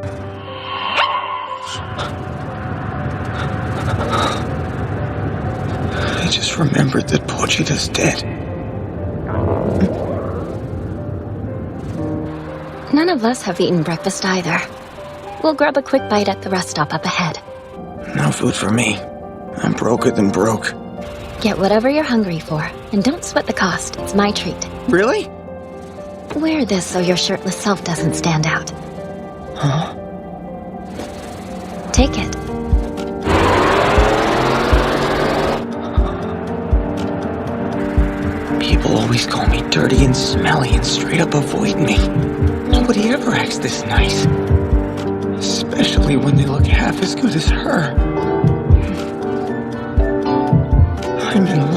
I just remembered that Pochita's dead. None of us have eaten breakfast either. We'll grab a quick bite at the rest stop up ahead. No food for me. I'm broker than broke. Get whatever you're hungry for, and don't sweat the cost. It's my treat. Really? Wear this so your shirtless self doesn't stand out. Huh? Take it. People always call me dirty and smelly and straight up avoid me. Nobody ever acts this nice. Especially when they look half as good as her. I'm in